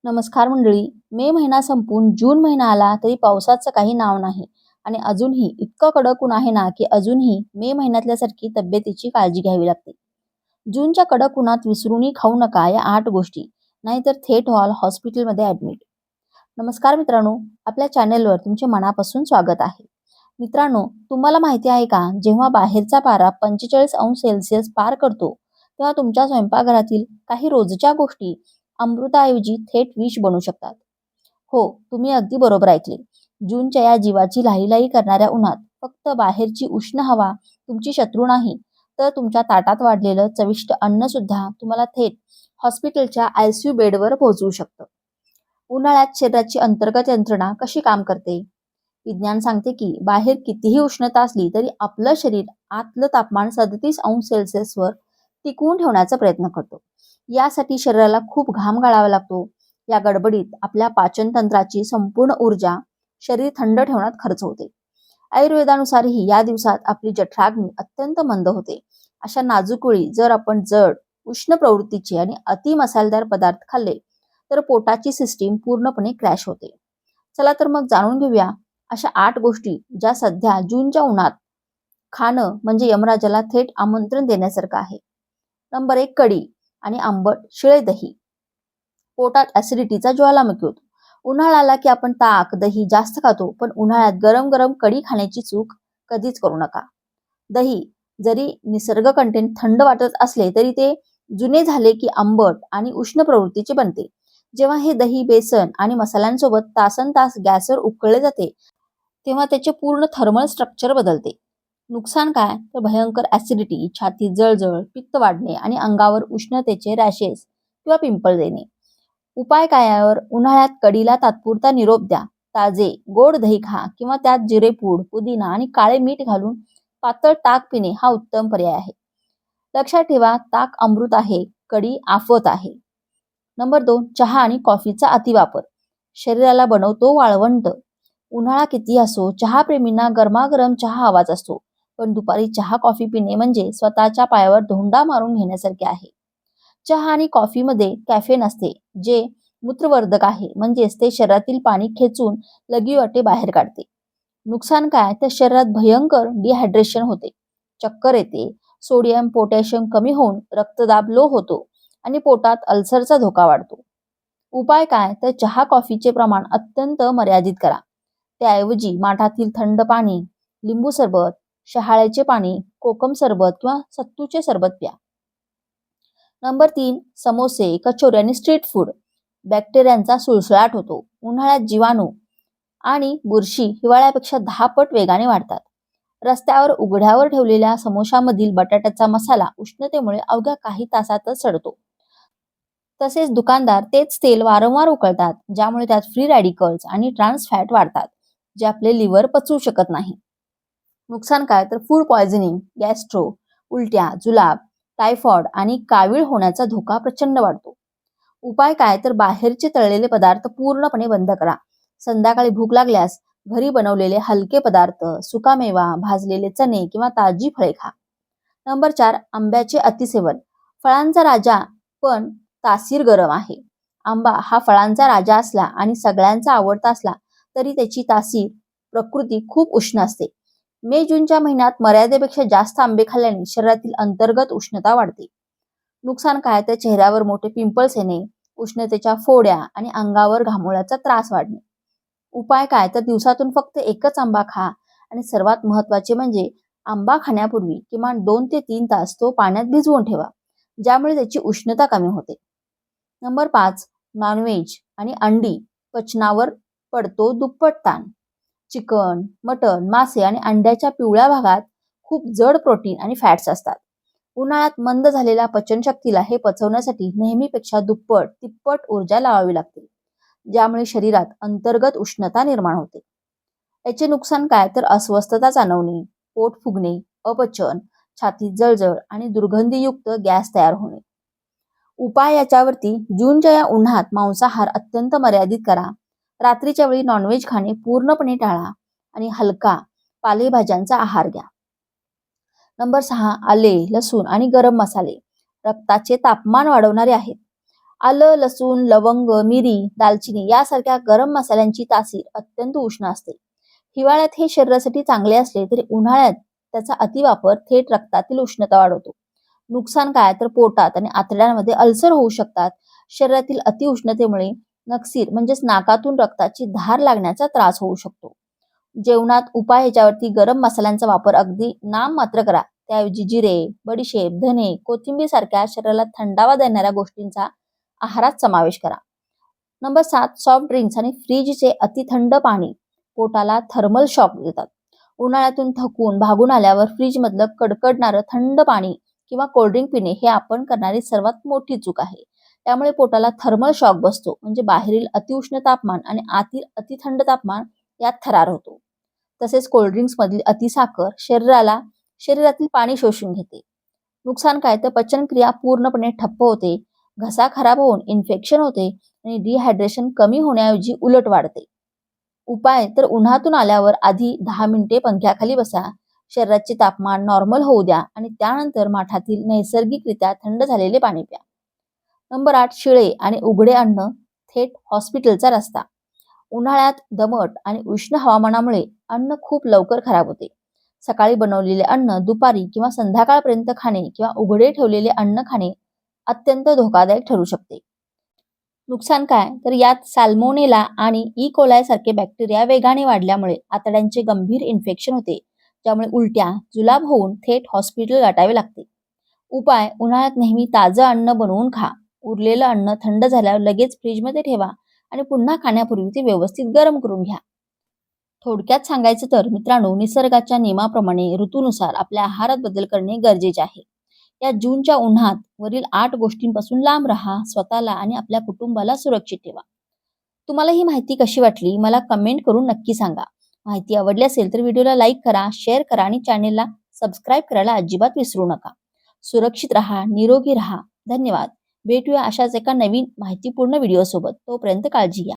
नमस्कार मंडळी. मे महिना संपून जून महिना आला तरी पावसाचं काही नाव नाही आणि अजूनही इतकं कडक ऊन आहे ना की अजूनही मे महिन्यातल्यासारखी तब्येतीची काळजी घ्यावी लागते. जूनच्या कडक उन्हात विसरूनही खाऊ नका या 8 गोष्टी, नाहीतर थेट व्हाल हॉस्पिटलमध्ये ऍडमिट. नमस्कार मित्रांनो, आपल्या चॅनेलवर तुमचे मनापासून स्वागत आहे. मित्रांनो, तुम्हाला माहिती आहे का, जेव्हा बाहेरचा पारा 45 अंश सेल्सिअस पार करतो तेव्हा तुमच्या स्वयंपाकघरातील काही रोजच्या गोष्टी अमृताऐवजी थेट विष बनू शकतात. हो, तुम्ही अगदी बरोबर ऐकले. जूनच्या या जीवाची लाहीलाही करणाऱ्या उन्हात फक्त बाहेरची उष्ण हवा तुमची शत्रू नाही, तर तुमच्या ताटात वाढलेलं चविष्ट अन्न सुद्धा तुम्हाला थेट हॉस्पिटलच्या आयसीयू बेडवर पोहोचवू शकतं. उन्हाळ्यात शरीराची अंतर्गत यंत्रणा कशी काम करते? विज्ञान सांगते की बाहेर कितीही उष्णता असली तरी आपलं शरीर आतलं तापमान 37 अंश सेल्सिअसवर टिकवून ठेवण्याचा प्रयत्न करतो. यासाठी शरीराला खूप घाम गाळावा लागतो. या गडबडीत आपल्या पाचन तंत्राची संपूर्ण ऊर्जा शरीर थंड ठेवण्यात खर्च होते. आयुर्वेदानुसारही या दिवसात आपली जठराग्नी अत्यंत मंद होते. अशा नाजूक वेळी जर आपण जड, उष्ण प्रवृत्तीचे आणि अति मसालेदार पदार्थ खाल्ले तर पोटाची सिस्टीम पूर्णपणे क्रॅश होते. चला तर मग जाणून घेऊया अशा 8 गोष्टी ज्या सध्या जूनच्या उन्हात खाणं म्हणजे यमराजाला थेट आमंत्रण देण्यासारखं आहे. नंबर 1, कढी आणि आंबट शिळे दही. पोटात ऍसिडिटीचा ज्वालामुखी होतो. उन्हाळा आला की आपण ताक, दही जास्त खातो, पण उन्हाळ्यात गरम गरम कढी खाण्याची चूक कधीच करू नका. दही जरी निसर्ग कंटेंट थंड वाटत असले तरी ते जुने झाले की आंबट आणि उष्ण प्रवृत्तीचे बनते. जेव्हा हे दही बेसन आणि मसाल्यांसोबत तासन तास गॅसवर उकळले जाते तेव्हा त्याचे पूर्ण थर्मल स्ट्रक्चर बदलते. नुकसान काय, तर भयंकर ऍसिडिटी, छातीत जळजळ, पित्त वाढणे आणि अंगावर उष्णतेचे रॅशेस किंवा पिंपल येणे. उपाय काय यावर? उन्हाळ्यात कढीला तात्पुरता निरोप द्या. ताजे गोड दही खा किंवा त्यात जिरेपूड, पुदिना आणि काळे मीठ घालून पातळ ताक पिणे हा उत्तम पर्याय आहे. लक्षात ठेवा, ताक अमृत आहे, कढी आफत आहे. नंबर 2, चहा आणि कॉफीचा अतिवापर शरीराला बनवतो वाळवंट. उन्हाळा किती असो, चहा प्रेमींना गरमागरम चहा हवाच असतो. पण दुपारी चहा कॉफी पिणे म्हणजे स्वतःच्या पायावर धोंडा मारून घेण्यासारखे आहे. चहा आणि कॉफीमध्ये कॅफेन असते, जे मूत्रवर्धक आहे, म्हणजेच ते शरीरातील पाणी खेचून लगीवाटे बाहेर काढते. नुकसान काय, तर शरीरात भयंकर डिहायड्रेशन होते, चक्कर येते, सोडियम पोटॅशियम कमी होऊन रक्तदाब लो होतो आणि पोटात अल्सरचा धोका वाढतो. उपाय काय, तर चहा कॉफीचे प्रमाण अत्यंत मर्यादित करा. त्याऐवजी माठातील थंड पाणी, लिंबू सरबत, शहाळ्याचे पाणी, कोकम सरबत किंवा सत्तूचे सरबत प्या. नंबर 3, समोसे, कचोरी आणि स्ट्रीट फूड. बॅक्टेरियांचा सुळसुळाट होतो. उन्हाळ्यात जीवाणू आणि बुरशी हिवाळ्यापेक्षा 10 पट वेगाने वाढतात. रस्त्यावर उघड्यावर ठेवलेल्या समोशामधील बटाट्याचा मसाला उष्णतेमुळे अवघ्या काही तासातच सडतो. तसेच दुकानदार तेच तेल वारंवार उकळतात, ज्यामुळे त्यात फ्री रॅडिकल्स आणि ट्रान्स फॅट वाढतात, जे आपले लिव्हर पचवू शकत नाही. नुकसान काय, तर फूड पॉयझनिंग, गॅस्ट्रो, उलट्या, जुलाब, टायफॉइड आणि कावीळ होण्याचा धोका प्रचंड वाढतो. उपाय काय, तर बाहेरचे तळलेले पदार्थ पूर्णपणे बंद करा. संध्याकाळी भूक लागल्यास घरी बनवलेले हलके पदार्थ, सुकामेवा, भाजलेले चणे किंवा ताजी फळे खा. नंबर 4, आंब्याचे अतिसेवन. फळांचा राजा पण तासीर गरम आहे. आंबा हा फळांचा राजा असला आणि सगळ्यांचा आवडता असला तरी त्याची तासीर प्रकृती खूप उष्ण असते. मे जूनच्या महिन्यात मर्यादेपेक्षा जास्त आंबे खाल्ल्याने शरीरातील अंतर्गत उष्णता वाढते. नुकसान काय, तर चेहऱ्यावर मोठे पिंपल्स येणे, उष्णतेच्या फोड्या आणि अंगावर घामोळ्याचा त्रास वाढणे. उपाय काय, तर दिवसातून फक्त एकच आंबा खा आणि सर्वात महत्त्वाचे म्हणजे आंबा खाण्यापूर्वी किमान 2 ते 3 तास तो पाण्यात भिजवून ठेवा, ज्यामुळे त्याची उष्णता कमी होते. नंबर 5, नॉनव्हेज आणि अंडी पचनावर पडतो दुप्पट ताण. चिकन, मटण, मासे आणि अंड्याच्या पिवळ्या भागात खूप जड प्रोटीन आणि फॅट्स असतात. उन्हाळ्यात मंद झालेल्या पचनशक्तीला हे पचवण्यासाठी नेहमीपेक्षा दुप्पट तिप्पट ऊर्जा लावावी लागते, ज्यामुळे शरीरात अंतर्गत उष्णता निर्माण होते. याचे नुकसान काय, तर अस्वस्थता जाणवणे, पोट फुगणे, अपचन, छातीत जळजळ आणि दुर्गंधीयुक्त गॅस तयार होणे. उपाय याच्यावरती, जूनच्या या उन्हात मांसाहार अत्यंत मर्यादित करा. रात्रीच्या वेळी नॉनव्हेज खाणे पूर्णपणे टाळा आणि हलका पालेभाज्यांचा आहार घ्या. नंबर 6, आले, लसूण आणि गरम मसाले रक्ताचे तापमान वाढवणारे आहेत. आलं, लसूण, लवंग, मिरी, दालचिनी यासारख्या गरम मसाल्यांची तासीर अत्यंत उष्ण असते. हिवाळ्यात हे शरीरासाठी चांगले असले तरी उन्हाळ्यात त्याचा अतिवापर थेट रक्तातील उष्णता वाढवतो. नुकसान काय तर पोटात आणि आतड्यांमध्ये अल्सर होऊ शकतात. शरीरातील अतिउष्णतेमुळे नक्सीर म्हणजेच नाकातून रक्ताची धार लागण्याचा त्रास होऊ शकतो. जेवणात उपाय ह्याच्यावरती गरम मसाल्यांचा वापर अगदी नाममात्र करा. त्याऐवजी जिरे, बडीशेप, धने, कोथिंबीर सारख्या शरीराला थंडावा देणाऱ्या गोष्टींचा आहारात समावेश करा. नंबर 7, सॉफ्ट ड्रिंक्स आणि फ्रीजचे अतिथंड पाणी पोटाला थर्मल शॉक देतात. उन्हाळ्यातून थकून भागून आल्यावर फ्रीजमधलं कडकडणारं थंड पाणी किंवा कोल्ड्रिंक पिणे हे आपण करणारी सर्वात मोठी चूक आहे. त्यामुळे पोटाला थर्मल शॉक बसतो, म्हणजे बाहेरील अतिउष्ण तापमान आणि आतील अतिथंड तापमान यात थरार होतो. तसेच कोल्ड्रिंक्स मधील अतिसाखर शरीरातील पाणी शोषून घेते. नुकसान काय तर पचनक्रिया पूर्णपणे ठप्प होते, घसा खराब होऊन इन्फेक्शन होते आणि डिहायड्रेशन कमी होण्याऐवजी उलट वाढते. उपाय तर उन्हातून आल्यावर आधी 10 मिनिटे पंख्याखाली बसा, शरीराचे तापमान नॉर्मल होऊ द्या आणि त्यानंतर माठातील नैसर्गिकरित्या थंड झालेले पाणी प्या. नंबर 8, शिळे आणि उघडे अन्न थेट हॉस्पिटलचा रस्ता. उन्हाळ्यात दमट आणि उष्ण हवामानामुळे अन्न खूप लवकर खराब होते. सकाळी बनवलेले अन्न दुपारी किंवा संध्याकाळपर्यंत खाणे किंवा उघडे ठेवलेले अन्न खाणे अत्यंत धोकादायक ठरू शकते. नुकसान काय तर यात सॅल्मोनेला आणि ई कोलाय सारखे बॅक्टेरिया वेगाने वाढल्यामुळे आतड्यांचे गंभीर इन्फेक्शन होते, ज्यामुळे उलट्या, जुलाब होऊन थेट हॉस्पिटल गाठावे लागते. उपाय उन्हाळ्यात नेहमी ताजं अन्न बनवून खा. उरलेलं अन्न थंड झाल्यावर लगेच फ्रीजमध्ये ठेवा आणि पुन्हा खाण्यापूर्वी ते व्यवस्थित गरम करून घ्या. थोडक्यात सांगायचं तर मित्रांनो, निसर्गाच्या नियमाप्रमाणे ऋतूनुसार आपल्या आहारात बदल करणे गरजेचे आहे. या जूनच्या उन्हात वरील 8 गोष्टींपासून लांब राहा. स्वतःला आणि आपल्या कुटुंबाला सुरक्षित ठेवा. तुम्हाला ही माहिती कशी वाटली मला कमेंट करून नक्की सांगा. माहिती आवडली असेल तर व्हिडिओला लाईक करा, शेअर करा आणि चॅनेलला सबस्क्राईब करायला अजिबात विसरू नका. सुरक्षित राहा, निरोगी राहा. धन्यवाद. भेटूया अशाच एका नवीन माहितीपूर्ण व्हिडिओसोबत. तोपर्यंत काळजी घ्या.